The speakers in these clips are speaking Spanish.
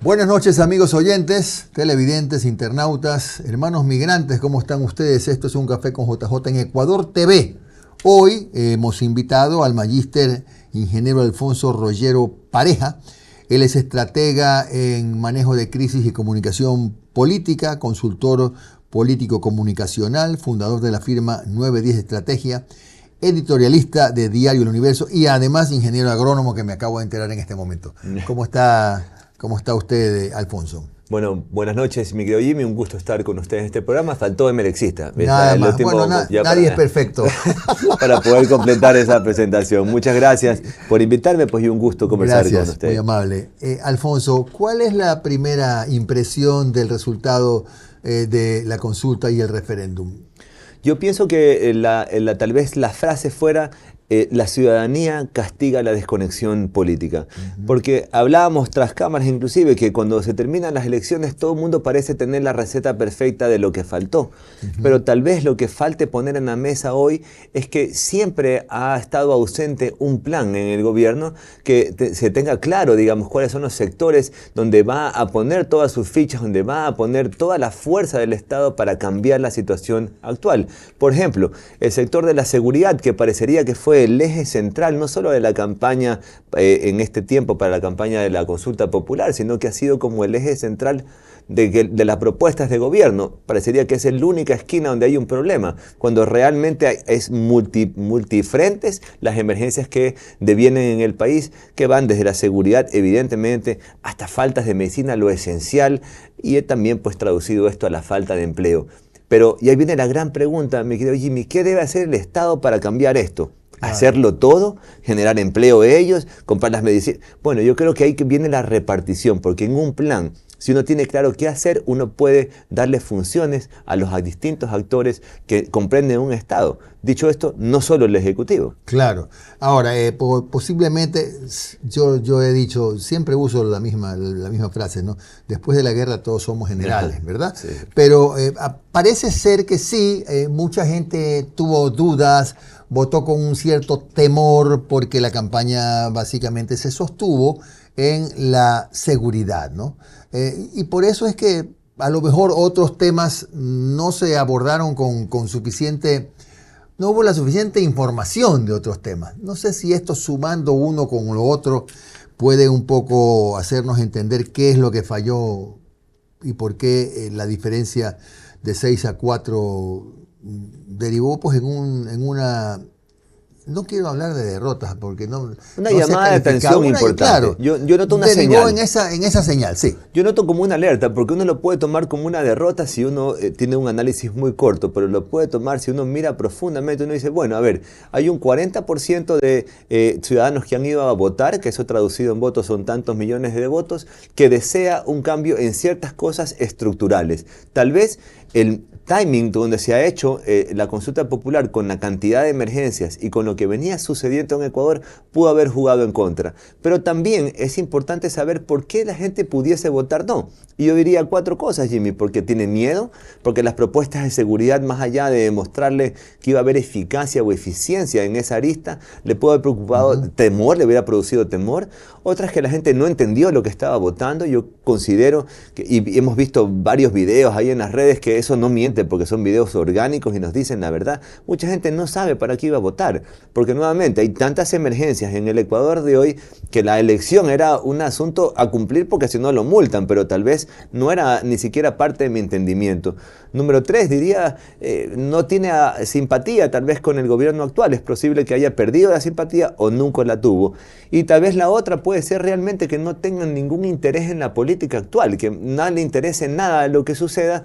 Buenas noches, amigos oyentes, televidentes, internautas, hermanos migrantes, ¿cómo están ustedes? Esto es Un Café con JJ en Ecuador TV. Hoy hemos invitado al magíster ingeniero Alfonso Rollero Pareja. Él es estratega en manejo de crisis y comunicación política, consultor político comunicacional, fundador de la firma 910 Estrategia, editorialista de Diario El Universo y además ingeniero agrónomo, que me acabo de enterar en este momento. ¿Cómo está usted, Alfonso? Bueno, buenas noches, mi querido Jimmy, un gusto estar con ustedes en este programa. Faltó Emerexista. Nada más. Bueno, nadie es perfecto. Para poder completar esa presentación. Muchas gracias por invitarme, pues, y un gusto conversar con ustedes. Muy amable. Alfonso, ¿cuál es la primera impresión del resultado de la consulta y el referéndum? Yo pienso que tal vez la frase fuera: la ciudadanía castiga la desconexión política. Porque hablábamos tras cámaras inclusive que cuando se terminan las elecciones todo el mundo parece tener la receta perfecta de lo que faltó. Pero tal vez lo que falte poner en la mesa hoy es que siempre ha estado ausente un plan en el gobierno que se tenga claro, digamos, cuáles son los sectores donde va a poner todas sus fichas, donde va a poner toda la fuerza del Estado para cambiar la situación actual. Por ejemplo, el sector de la seguridad, que parecería que fue el eje central no solo de la campaña en este tiempo para la campaña de la consulta popular, sino que ha sido como el eje central de las propuestas de gobierno. Parecería que es la única esquina donde hay un problema, cuando realmente es multifrentes las emergencias que devienen en el país, que van desde la seguridad, evidentemente, hasta faltas de medicina, lo esencial, y he también pues traducido esto a la falta de empleo. Pero, y ahí viene la gran pregunta, mi querido Jimmy, ¿qué debe hacer el Estado para cambiar esto? ¿Hacerlo todo? ¿Generar empleo ellos? ¿Comprar las medicinas? Bueno, yo creo que ahí que viene la repartición, porque en un plan, si uno tiene claro qué hacer, uno puede darle funciones a los distintos actores que comprenden un Estado. Dicho esto, no solo el Ejecutivo. Claro. Ahora, posiblemente, yo he dicho, siempre uso la misma frase, ¿no? Después de la guerra todos somos generales, ¿verdad? Sí. Pero parece ser que sí, mucha gente tuvo dudas, votó con un cierto temor porque la campaña básicamente se sostuvo en la seguridad, ¿no? Y por eso es que a lo mejor otros temas no se abordaron con suficiente... No hubo la suficiente información de otros temas. No sé si esto, sumando uno con lo otro, puede un poco hacernos entender qué es lo que falló y por qué la diferencia de 6-4 derivó pues en una... No quiero hablar de derrotas porque no... Una llamada de atención importante. Claro, yo noto una derivó señal. en esa señal, sí. Yo noto como una alerta, porque uno lo puede tomar como una derrota si uno tiene un análisis muy corto, pero lo puede tomar si uno mira profundamente. Uno dice, bueno, a ver, hay un 40% de ciudadanos que han ido a votar, que eso traducido en votos son tantos millones de votos, que desea un cambio en ciertas cosas estructurales. Tal vez el timing donde se ha hecho la consulta popular con la cantidad de emergencias y con lo que venía sucediendo en Ecuador pudo haber jugado en contra. Pero también es importante saber por qué la gente pudiese votar no. Y yo diría 4 cosas, Jimmy: porque tiene miedo, porque las propuestas de seguridad, más allá de demostrarle que iba a haber eficacia o eficiencia en esa arista, le pudo haber preocupado temor, le hubiera producido temor. Otras que la gente no entendió lo que estaba votando. Yo considero que, y hemos visto varios videos ahí en las redes, que eso no miente porque son videos orgánicos y nos dicen la verdad. Mucha gente no sabe para qué iba a votar, porque nuevamente hay tantas emergencias en el Ecuador de hoy que la elección era un asunto a cumplir porque si no lo multan, pero tal vez no era ni siquiera parte de mi entendimiento. Número 3, diría, no tiene simpatía tal vez con el gobierno actual. Es posible que haya perdido la simpatía o nunca la tuvo. Y tal vez la otra puede ser realmente que no tengan ningún interés en la política actual, que no le interese nada de lo que suceda,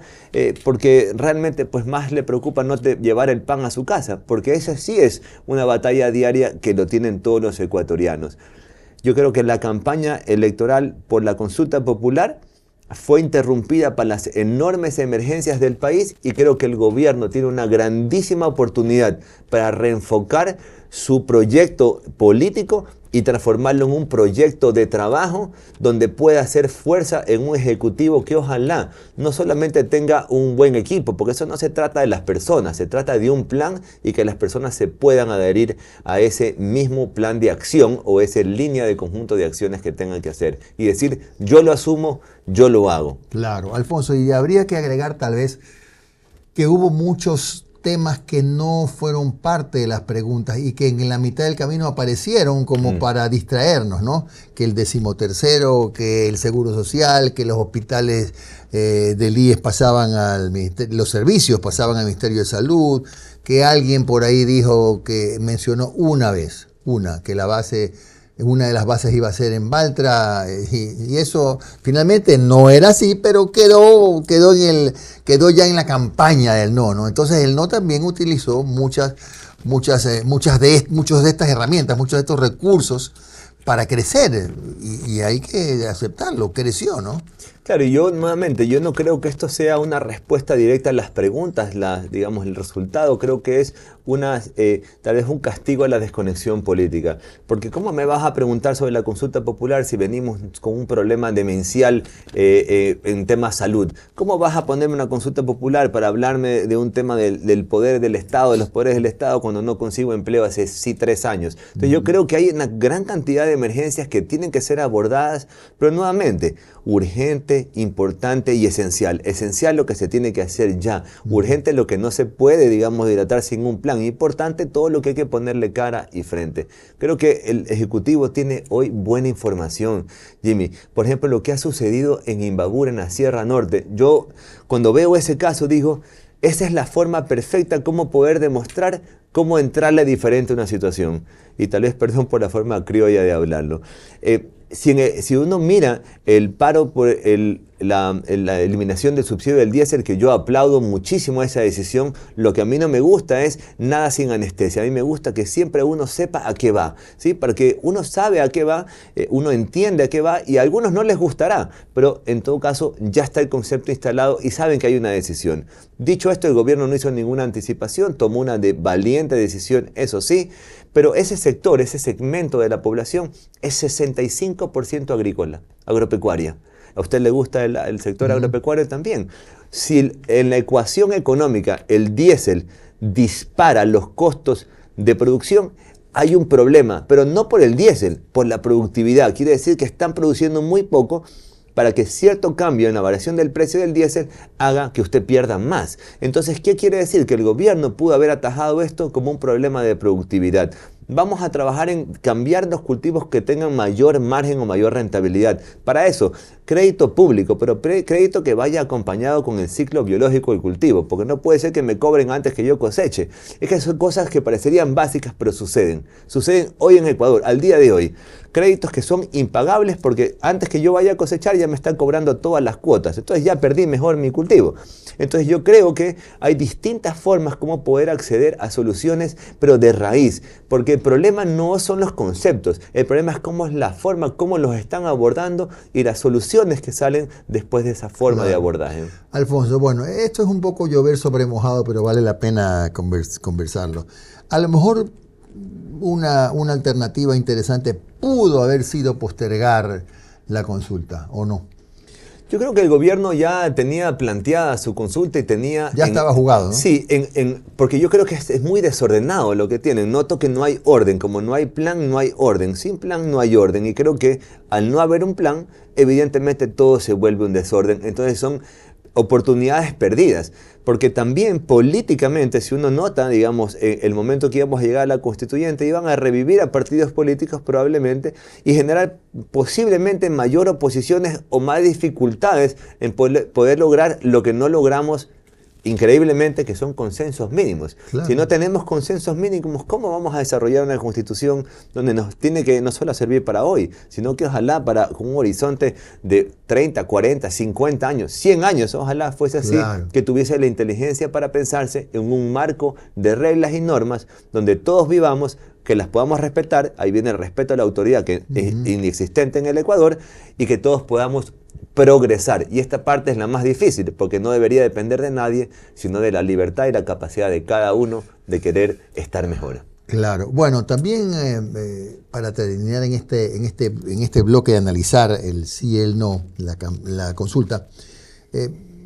porque realmente pues más le preocupa no llevar el pan a su casa, porque esa sí es una batalla diaria que lo tienen todos los ecuatorianos. Yo creo que la campaña electoral por la consulta popular fue interrumpida por las enormes emergencias del país, y creo que el gobierno tiene una grandísima oportunidad para reenfocar su proyecto político y transformarlo en un proyecto de trabajo donde pueda hacer fuerza en un ejecutivo que ojalá no solamente tenga un buen equipo, porque eso no se trata de las personas, se trata de un plan y que las personas se puedan adherir a ese mismo plan de acción o esa línea de conjunto de acciones que tengan que hacer y decir, yo lo asumo, yo lo hago. Claro, Alfonso, y habría que agregar tal vez que hubo muchos temas que no fueron parte de las preguntas y que en la mitad del camino aparecieron como para distraernos, ¿no? Que el 13º, que el Seguro Social, que los hospitales del IES pasaban al Ministerio, los servicios pasaban al Ministerio de Salud, que alguien por ahí dijo que mencionó que la base, una de las bases iba a ser en Baltra, y eso finalmente no era así, pero quedó ya en la campaña del no. Entonces el no también utilizó muchas de estas herramientas, muchos de estos recursos para crecer, y hay que aceptarlo, creció, ¿no? Claro, y yo nuevamente, yo no creo que esto sea una respuesta directa a las preguntas, digamos, el resultado creo que es tal vez un castigo a la desconexión política. Porque ¿cómo me vas a preguntar sobre la consulta popular si venimos con un problema demencial en tema salud? ¿Cómo vas a ponerme una consulta popular para hablarme de un tema del poder del Estado, de los poderes del Estado, cuando no consigo empleo hace 3 años? Entonces yo creo que hay una gran cantidad de emergencias que tienen que ser abordadas, pero nuevamente, urgente, importante y esencial. Esencial lo que se tiene que hacer ya. Urgente lo que no se puede, digamos, dilatar sin un plan. Importante todo lo que hay que ponerle cara y frente. Creo que el Ejecutivo tiene hoy buena información, Jimmy. Por ejemplo, lo que ha sucedido en Imbabura, en la Sierra Norte. Yo, cuando veo ese caso, digo, esa es la forma perfecta como poder demostrar cómo entrarle diferente a una situación. Y tal vez, perdón por la forma criolla de hablarlo. Si uno mira el paro por la eliminación del subsidio del diésel, que yo aplaudo muchísimo esa decisión, lo que a mí no me gusta es nada sin anestesia. A mí me gusta que siempre uno sepa a qué va, ¿sí? Porque uno sabe a qué va, uno entiende a qué va y a algunos no les gustará, pero en todo caso ya está el concepto instalado y saben que hay una decisión. Dicho esto, el gobierno no hizo ninguna anticipación, tomó una valiente decisión, eso sí, pero ese sector, ese segmento de la población es 65% agrícola, agropecuaria. ¿A usted le gusta el sector agropecuario también? Si en la ecuación económica el diésel dispara los costos de producción, hay un problema, pero no por el diésel, por la productividad. Quiere decir que están produciendo muy poco para que cierto cambio en la variación del precio del diésel haga que usted pierda más. Entonces, ¿qué quiere decir? Que el gobierno pudo haber atajado esto como un problema de productividad. Vamos a trabajar en cambiar los cultivos que tengan mayor margen o mayor rentabilidad. Para eso, crédito público, pero crédito que vaya acompañado con el ciclo biológico del cultivo, porque no puede ser que me cobren antes que yo coseche. Es que son cosas que parecerían básicas, pero suceden. Suceden hoy en Ecuador, al día de hoy. Créditos que son impagables porque antes que yo vaya a cosechar ya me están cobrando todas las cuotas. Entonces ya perdí mejor mi cultivo. Entonces yo creo que hay distintas formas como poder acceder a soluciones, pero de raíz. Porque el problema no son los conceptos. El problema es cómo es la forma, cómo los están abordando y las soluciones que salen después de esa forma de abordaje. Alfonso, bueno, esto es un poco llover sobre mojado, pero vale la pena conversarlo. A lo mejor una alternativa interesante pudo haber sido postergar la consulta, ¿o no? Yo creo que el gobierno ya tenía planteada su consulta y tenía... Ya estaba jugado, ¿no? Sí, porque yo creo que es muy desordenado lo que tienen. Noto que no hay orden. Como no hay plan, no hay orden. Sin plan, no hay orden. Y creo que al no haber un plan, evidentemente todo se vuelve un desorden. Entonces son oportunidades perdidas. Porque también políticamente, si uno nota, digamos, el momento que íbamos a llegar a la constituyente, iban a revivir a partidos políticos probablemente y generar posiblemente mayor oposiciones o más dificultades en poder lograr lo que no logramos increíblemente, que son consensos mínimos. Claro. Si no tenemos consensos mínimos, ¿cómo vamos a desarrollar una constitución donde nos tiene que no solo servir para hoy, sino que ojalá con un horizonte de 30, 40, 50 años, 100 años, ojalá fuese así, claro, que tuviese la inteligencia para pensarse en un marco de reglas y normas donde todos vivamos, que las podamos respetar, ahí viene el respeto a la autoridad que es inexistente en el Ecuador, y que todos podamos progresar. Y esta parte es la más difícil, porque no debería depender de nadie, sino de la libertad y la capacidad de cada uno de querer estar mejor. Claro. Bueno, también para terminar en este bloque de analizar el sí y el no, la consulta,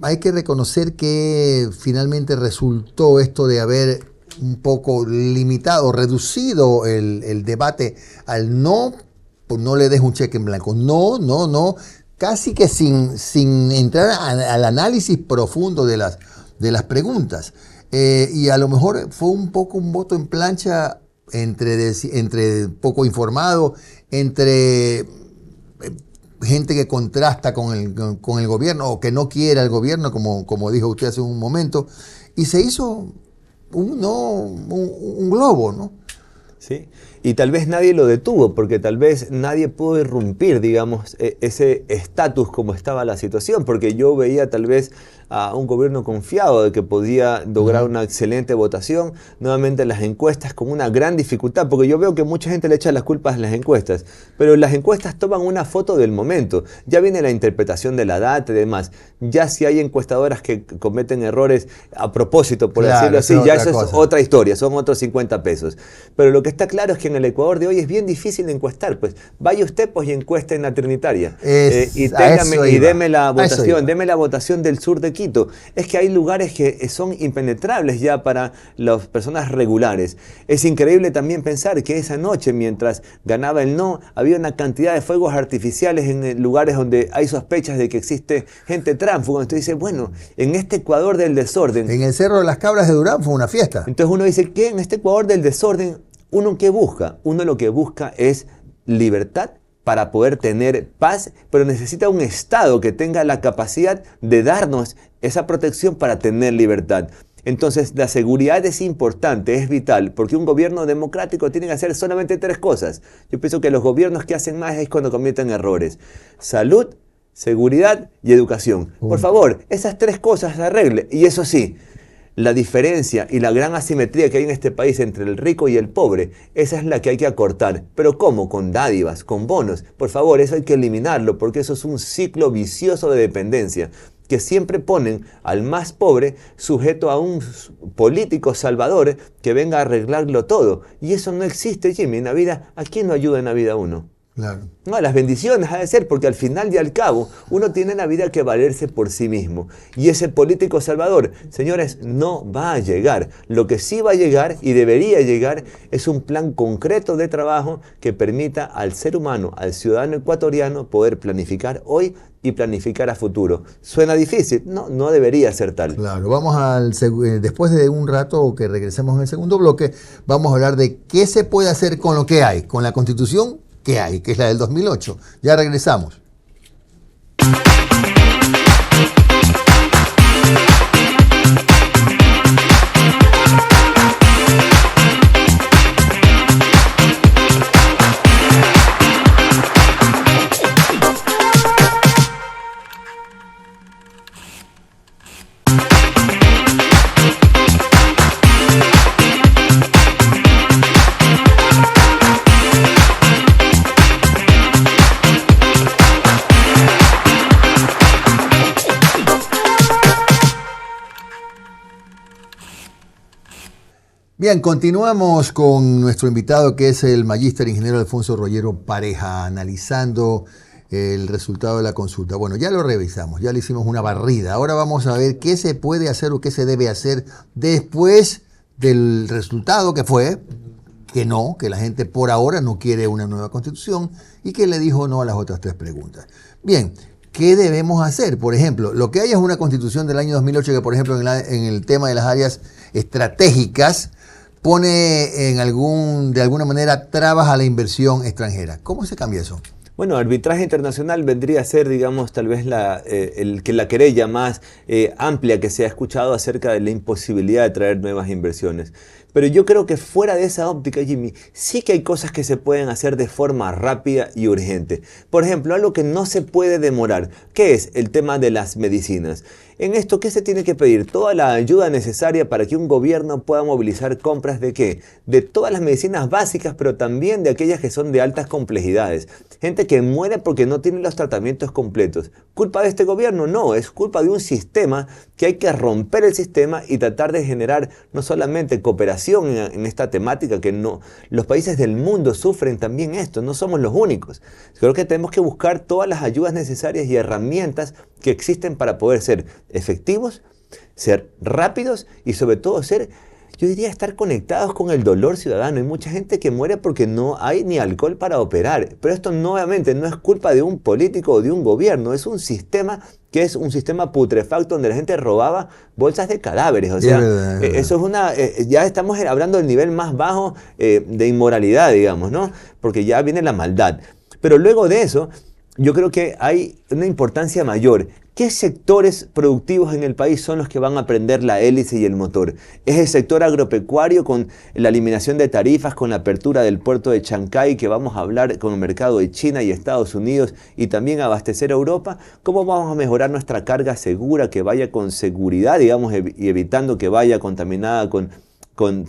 hay que reconocer que finalmente resultó esto de haber un poco limitado, reducido el debate al no, pues no le des un cheque en blanco. No, no, no. Casi que sin entrar al análisis profundo de las preguntas. Y a lo mejor fue un poco un voto en plancha entre poco informado, entre gente que contrasta con el gobierno o que no quiere al gobierno, como dijo usted hace un momento, y se hizo un globo, ¿no? ¿Sí? Y tal vez nadie lo detuvo, porque tal vez nadie pudo irrumpir, digamos, ese estatus como estaba la situación, porque yo veía tal vez a un gobierno confiado de que podía lograr una excelente votación, nuevamente las encuestas con una gran dificultad, porque yo veo que mucha gente le echa las culpas a las encuestas, pero las encuestas toman una foto del momento, ya viene la interpretación de la data y demás, ya si hay encuestadoras que cometen errores a propósito, por decirlo así, ya eso es otra historia, son otros 50 pesos, pero lo que está claro es que en el Ecuador de hoy es bien difícil encuestar, pues vaya usted pues y encueste en la Trinitaria y deme la votación del sur de Quito. Es que hay lugares que son impenetrables ya para las personas regulares. Es increíble también pensar que esa noche, mientras ganaba el no, había una cantidad de fuegos artificiales en lugares donde hay sospechas de que existe gente tránsfuga. Entonces dice, bueno, en este Ecuador del desorden... En el Cerro de las Cabras de Durán fue una fiesta. Entonces uno dice, ¿qué? En este Ecuador del desorden, ¿uno qué busca? Uno lo que busca es libertad para poder tener paz, pero necesita un Estado que tenga la capacidad de darnos esa protección para tener libertad. Entonces la seguridad es importante, es vital, porque un gobierno democrático tiene que hacer solamente 3 cosas. Yo pienso que los gobiernos que hacen más es cuando cometen errores. Salud, seguridad y educación. Por favor, esas 3 cosas se arregle. Y eso sí, la diferencia y la gran asimetría que hay en este país entre el rico y el pobre, esa es la que hay que acortar. ¿Pero cómo? Con dádivas, con bonos. Por favor, eso hay que eliminarlo, porque eso es un ciclo vicioso de dependencia, que siempre ponen al más pobre sujeto a un político salvador que venga a arreglarlo todo. Y eso no existe, Jimmy, en la vida. ¿A quién no ayuda en la vida uno? Claro. No, las bendiciones ha de ser, porque al final y al cabo uno tiene en la vida que valerse por sí mismo. Y ese político salvador, señores, no va a llegar. Lo que sí va a llegar y debería llegar es un plan concreto de trabajo que permita al ser humano, al ciudadano ecuatoriano, poder planificar hoy y planificar a futuro. ¿Suena difícil? No, no debería ser tal. Claro, después de un rato que regresemos en el segundo bloque, vamos a hablar de qué se puede hacer con lo que hay, con la Constitución que hay, que es la del 2008. Ya regresamos. Bien, continuamos con nuestro invitado que es el magíster ingeniero Alfonso Rollero Pareja, analizando el resultado de la consulta. Bueno, ya lo revisamos, ya le hicimos una barrida. Ahora vamos a ver qué se puede hacer o qué se debe hacer después del resultado que fue que la gente por ahora no quiere una nueva constitución y que le dijo no a las otras 3 preguntas. Bien, ¿qué debemos hacer? Por ejemplo, lo que hay es una constitución del año 2008 que, por ejemplo, en el tema de las áreas estratégicas, pone de alguna manera trabas a la inversión extranjera. ¿Cómo se cambia eso? Bueno, arbitraje internacional vendría a ser, digamos, tal vez la querella más amplia que se ha escuchado acerca de la imposibilidad de traer nuevas inversiones. Pero yo creo que fuera de esa óptica, Jimmy, sí que hay cosas que se pueden hacer de forma rápida y urgente. Por ejemplo, algo que no se puede demorar, que es el tema de las medicinas. En esto, ¿qué se tiene que pedir? Toda la ayuda necesaria para que un gobierno pueda movilizar compras de ¿qué? De todas las medicinas básicas, pero también de aquellas que son de altas complejidades. Gente que muere porque no tiene los tratamientos completos. ¿Culpa de este gobierno? No, es culpa de un sistema que hay que romper el sistema y tratar de generar no solamente cooperación, educación en esta temática, que no, los países del mundo sufren también esto, no somos los únicos. Creo que tenemos que buscar todas las ayudas necesarias y herramientas que existen para poder ser efectivos, ser rápidos y sobre todo yo diría, estar conectados con el dolor ciudadano. Hay mucha gente que muere porque no hay ni alcohol para operar. Pero esto nuevamente no es culpa de un político o de un gobierno. Es un sistema que es un sistema putrefacto donde la gente robaba bolsas de cadáveres. O sea, eso es ya estamos hablando del nivel más bajo de inmoralidad, digamos, ¿no? Porque ya viene la maldad. Pero luego de eso, yo creo que hay una importancia mayor. ¿Qué sectores productivos en el país son los que van a prender la hélice y el motor? Es el sector agropecuario con la eliminación de tarifas, con la apertura del puerto de Chancay, que vamos a hablar con el mercado de China y Estados Unidos y también abastecer a Europa. ¿Cómo vamos a mejorar nuestra carga segura, que vaya con seguridad, digamos, y evitando que vaya contaminada con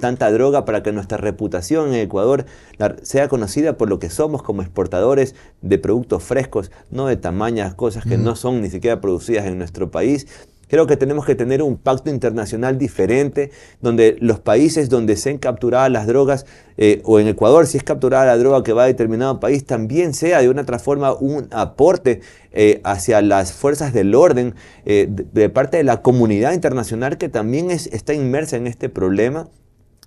tanta droga, para que nuestra reputación en Ecuador sea conocida por lo que somos como exportadores de productos frescos, no de tamañas cosas que no son ni siquiera producidas en nuestro país? Creo que tenemos que tener un pacto internacional diferente, donde los países donde sean capturadas las drogas, o en Ecuador, si es capturada la droga que va a determinado país, también sea de una otra forma un aporte hacia las fuerzas del orden de parte de la comunidad internacional, que también está inmersa en este problema.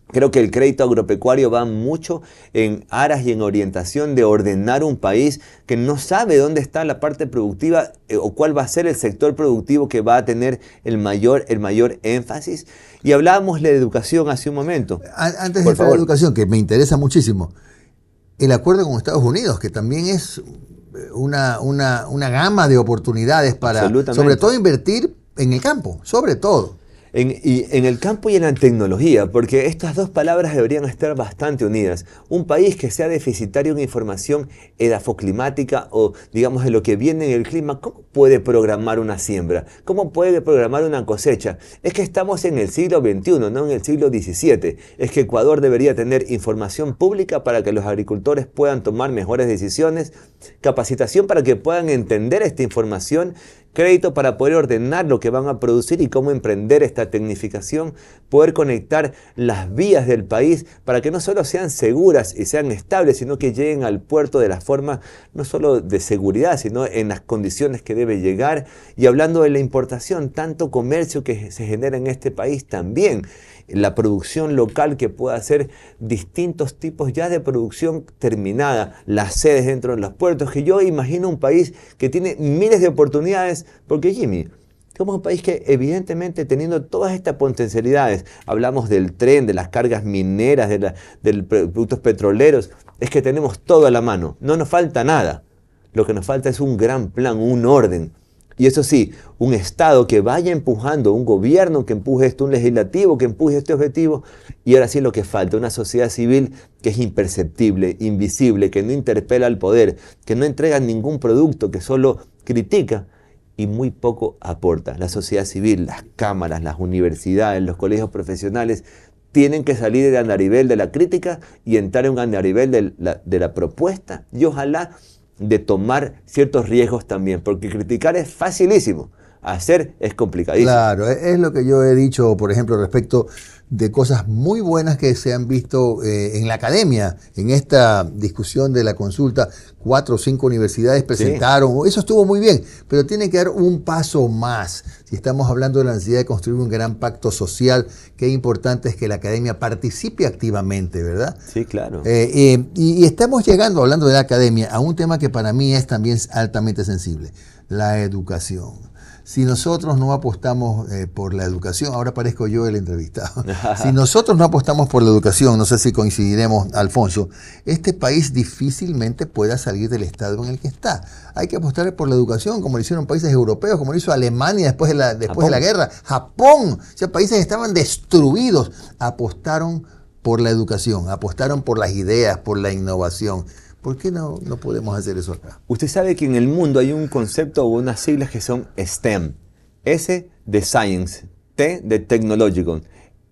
Creo que el crédito agropecuario va mucho en aras y en orientación de ordenar un país que no sabe dónde está la parte productiva o cuál va a ser el sector productivo que va a tener el mayor énfasis. Y hablábamos de educación hace un momento. Antes de entrar a la educación, que me interesa muchísimo, el acuerdo con Estados Unidos, que también es una gama de oportunidades para, sobre todo, invertir en el campo, sobre todo. En el campo y en la tecnología, porque estas dos palabras deberían estar bastante unidas. Un país que sea deficitario en información edafoclimática o, digamos, de lo que viene en el clima, ¿cómo puede programar una siembra? ¿Cómo puede programar una cosecha? Es que estamos en el siglo XXI, no en el siglo XVII. Es que Ecuador debería tener información pública para que los agricultores puedan tomar mejores decisiones, capacitación para que puedan entender esta información, crédito para poder ordenar lo que van a producir y cómo emprender esta tecnificación, poder conectar las vías del país para que no solo sean seguras y sean estables, sino que lleguen al puerto de la forma no solo de seguridad, sino en las condiciones que debe llegar. Y hablando de la importación, tanto comercio que se genera en este país también, la producción local que pueda hacer distintos tipos ya de producción terminada, las sedes dentro de los puertos, que yo imagino un país que tiene miles de oportunidades, porque Jimmy, somos un país que evidentemente teniendo todas estas potencialidades, hablamos del tren, de las cargas mineras, de los productos petroleros, es que tenemos todo a la mano, no nos falta nada, lo que nos falta es un gran plan, un orden. Y eso sí, un Estado que vaya empujando, un gobierno que empuje esto, un legislativo que empuje este objetivo. Y ahora sí lo que falta, una sociedad civil que es imperceptible, invisible, que no interpela al poder, que no entrega ningún producto, que solo critica y muy poco aporta. La sociedad civil, las cámaras, las universidades, los colegios profesionales tienen que salir del andarivel de la crítica y entrar en un andarivel de la propuesta y ojalá de tomar ciertos riesgos también, porque criticar es facilísimo, hacer es complicadísimo. Claro, es lo que yo he dicho, por ejemplo, respecto de cosas muy buenas que se han visto en la academia, en esta discusión de la consulta. 4 o 5 universidades presentaron, sí. Eso estuvo muy bien, pero tiene que dar un paso más. Si estamos hablando de la necesidad de construir un gran pacto social, qué importante es que la academia participe activamente, ¿verdad? Sí, claro. Y estamos llegando, hablando de la academia, a un tema que para mí es también altamente sensible, la educación. Si nosotros no apostamos por la educación, ahora parezco yo el entrevistado, si nosotros no apostamos por la educación, no sé si coincidiremos, Alfonso, este país difícilmente pueda salir del estado en el que está. Hay que apostar por la educación, como lo hicieron países europeos, como lo hizo Alemania después de la guerra, Japón, o sea, países estaban destruidos, apostaron por la educación, apostaron por las ideas, por la innovación. ¿Por qué no podemos hacer eso acá? Usted sabe que en el mundo hay un concepto o unas siglas que son STEM. S de Science, T de Technological,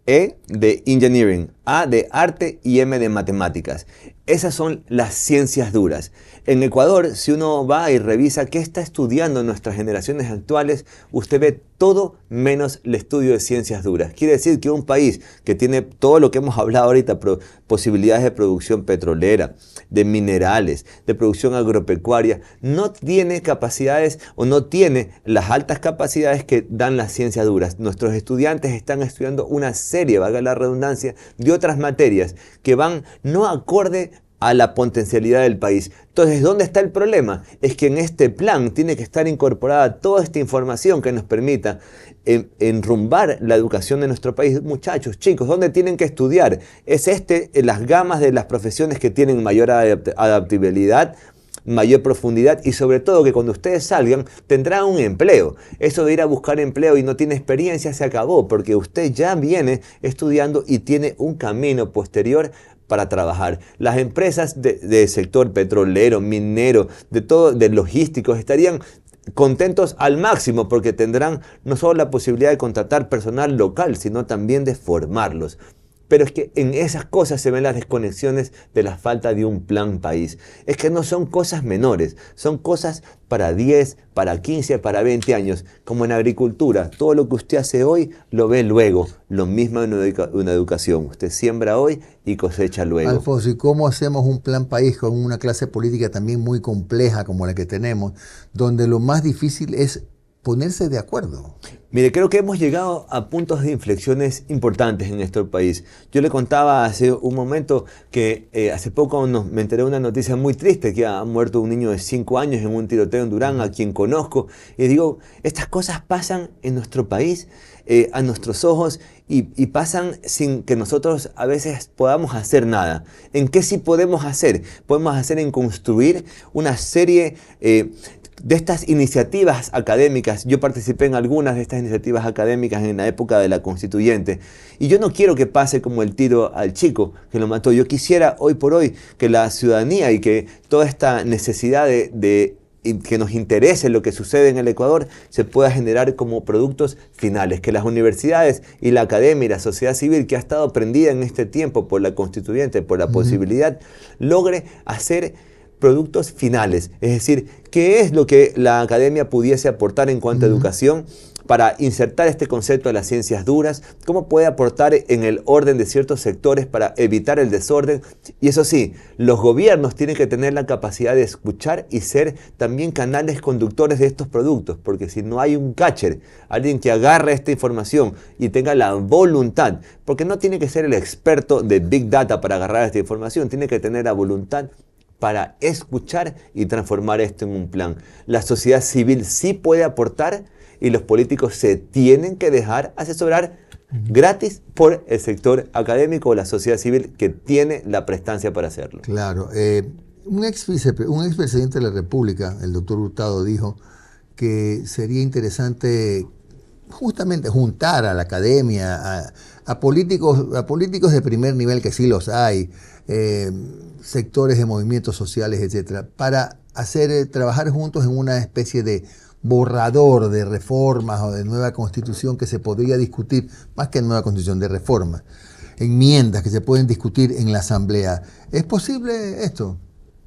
E de Engineering, A de arte y M de matemáticas. Esas son las ciencias duras. En Ecuador, si uno va y revisa qué está estudiando nuestras generaciones actuales, usted ve todo menos el estudio de ciencias duras. Quiere decir que un país que tiene todo lo que hemos hablado ahorita, posibilidades de producción petrolera, de minerales, de producción agropecuaria, no tiene capacidades o no tiene las altas capacidades que dan las ciencias duras. Nuestros estudiantes están estudiando una serie, valga la redundancia, de otras materias que van no acorde a la potencialidad del país. Entonces, ¿dónde está el problema? Es que en este plan tiene que estar incorporada toda esta información que nos permita enrumbar la educación de nuestro país. Muchachos, chicos, ¿dónde tienen que estudiar? Es las gamas de las profesiones que tienen mayor adaptabilidad, mayor profundidad y sobre todo que cuando ustedes salgan tendrán un empleo. Eso de ir a buscar empleo y no tiene experiencia se acabó, porque usted ya viene estudiando y tiene un camino posterior para trabajar. Las empresas del sector petrolero, minero, de logísticos estarían contentos al máximo porque tendrán no solo la posibilidad de contratar personal local, sino también de formarlos. Pero es que en esas cosas se ven las desconexiones de la falta de un plan país. Es que no son cosas menores, son cosas para 10, para 15, para 20 años. Como en agricultura, todo lo que usted hace hoy lo ve luego. Lo mismo en una educación. Usted siembra hoy y cosecha luego. Alfonso, ¿y cómo hacemos un plan país con una clase política también muy compleja como la que tenemos, donde lo más difícil es ponerse de acuerdo? Mire, creo que hemos llegado a puntos de inflexiones importantes en nuestro país. Yo le contaba hace un momento que hace poco me enteré de una noticia muy triste, que ha muerto un niño de 5 años en un tiroteo en Durán, a quien conozco. Y digo, estas cosas pasan en nuestro país, a nuestros ojos, y pasan sin que nosotros a veces podamos hacer nada. ¿En qué sí podemos hacer? Podemos hacer en construir una serie de estas iniciativas académicas. Yo participé en algunas de estas iniciativas académicas en la época de la Constituyente. Y yo no quiero que pase como el tiro al chico que lo mató. Yo quisiera hoy por hoy que la ciudadanía y que toda esta necesidad de que nos interese lo que sucede en el Ecuador se pueda generar como productos finales. Que las universidades y la academia y la sociedad civil que ha estado prendida en este tiempo por la Constituyente, por la posibilidad, logre hacer productos finales, es decir, ¿qué es lo que la academia pudiese aportar en cuanto a educación para insertar este concepto de las ciencias duras? ¿Cómo puede aportar en el orden de ciertos sectores para evitar el desorden? Y eso sí, los gobiernos tienen que tener la capacidad de escuchar y ser también canales conductores de estos productos, porque si no hay un catcher, alguien que agarre esta información y tenga la voluntad, porque no tiene que ser el experto de Big Data para agarrar esta información, tiene que tener la voluntad para escuchar y transformar esto en un plan. La sociedad civil sí puede aportar y los políticos se tienen que dejar asesorar gratis por el sector académico o la sociedad civil que tiene la prestancia para hacerlo. Claro. Un expresidente de la República, el doctor Hurtado, dijo que sería interesante justamente juntar a la academia, a políticos de primer nivel, que sí los hay, sectores de movimientos sociales, etcétera, para trabajar juntos en una especie de borrador de reformas o de nueva constitución que se podría discutir, más que nueva constitución, de reformas, enmiendas que se pueden discutir en la asamblea. ¿Es posible esto?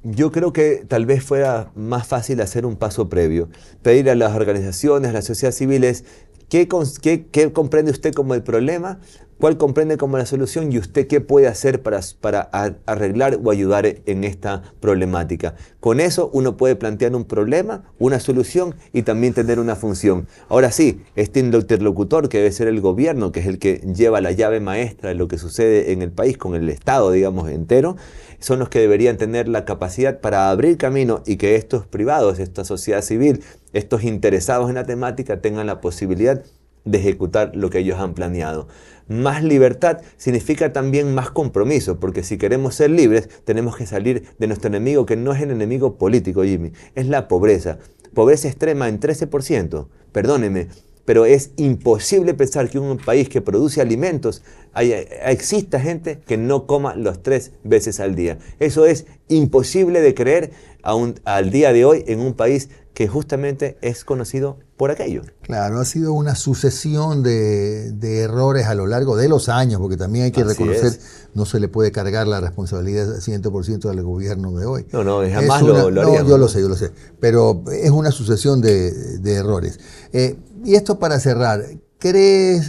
Yo creo que tal vez fuera más fácil hacer un paso previo, pedir a las organizaciones, a la sociedad civil, ¿qué comprende usted como el problema? ¿Cuál comprende como la solución? ¿Y usted qué puede hacer para arreglar o ayudar en esta problemática? Con eso uno puede plantear un problema, una solución y también tener una función. Ahora sí, este interlocutor que debe ser el gobierno, que es el que lleva la llave maestra de lo que sucede en el país con el Estado, digamos, entero, son los que deberían tener la capacidad para abrir camino y que estos privados, esta sociedad civil, estos interesados en la temática tengan la posibilidad de ejecutar lo que ellos han planeado. Más libertad significa también más compromiso, porque si queremos ser libres tenemos que salir de nuestro enemigo, que no es el enemigo político, Jimmy, es la pobreza. Pobreza extrema en 13%, perdóneme, pero es imposible pensar que en un país que produce alimentos exista gente que no coma los 3 veces al día. Eso es imposible de creer al día de hoy en un país que justamente es conocido por aquello. Claro, ha sido una sucesión de errores a lo largo de los años, porque también hay que reconocer, no se le puede cargar la responsabilidad al 100% del gobierno de hoy. No, jamás lo haríamos. No, yo lo sé, pero es una sucesión de errores. Y esto para cerrar, ¿cree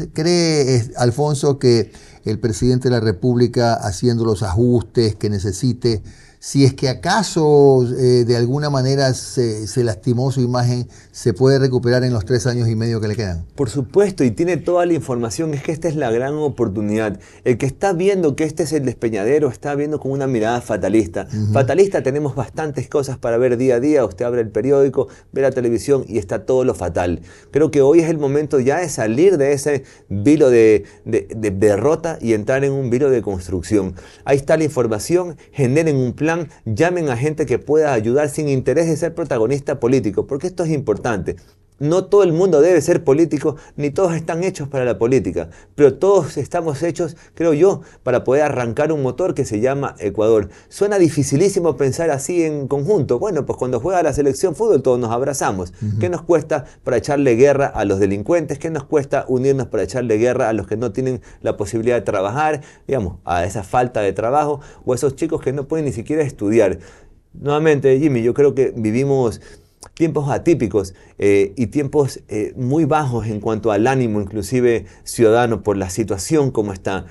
Alfonso, que el presidente de la República, haciendo los ajustes que necesite, si es que acaso de alguna manera se lastimó su imagen, se puede recuperar en los 3 años y medio que le quedan? Por supuesto, y tiene toda la información. Es que esta es la gran oportunidad. El que está viendo que este es el despeñadero está viendo con una mirada fatalista. Fatalista, tenemos bastantes cosas para ver día a día. Usted abre el periódico, ve la televisión y está todo lo fatal. Creo que hoy es el momento ya de salir de ese vilo de derrota y entrar en un vilo de construcción. Ahí está la información, generen un plan, llamen a gente que pueda ayudar sin interés de ser protagonista político, porque esto es importante. No todo el mundo debe ser político, ni todos están hechos para la política, pero todos estamos hechos, creo yo, para poder arrancar un motor que se llama Ecuador. Suena dificilísimo pensar así en conjunto. Bueno, pues cuando juega la selección fútbol todos nos abrazamos. ¿Qué nos cuesta para echarle guerra a los delincuentes? ¿Qué nos cuesta unirnos para echarle guerra a los que no tienen la posibilidad de trabajar, digamos, a esa falta de trabajo, o a esos chicos que no pueden ni siquiera estudiar? Nuevamente, Jimmy, yo creo que vivimos tiempos atípicos y tiempos muy bajos en cuanto al ánimo, inclusive ciudadano, por la situación como está.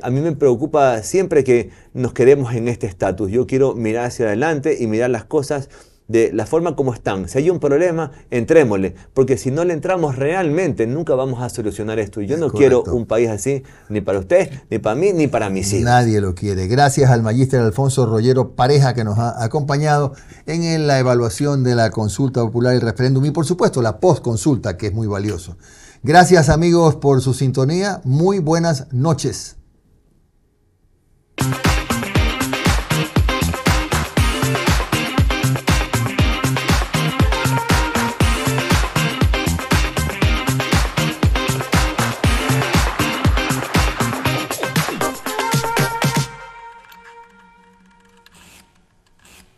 A mí me preocupa siempre que nos quedemos en este estatus. Yo quiero mirar hacia adelante y mirar las cosas de la forma como están. Si hay un problema, entrémosle, porque si no le entramos realmente, nunca vamos a solucionar esto. Y yo no quiero un país así, ni para usted, ni para mí, ni para mis hijos. Nadie lo quiere. Gracias al magíster Alfonso Rollero Pareja, que nos ha acompañado en la evaluación de la consulta popular y referéndum, y por supuesto la postconsulta, que es muy valioso. Gracias, amigos, por su sintonía. Muy buenas noches.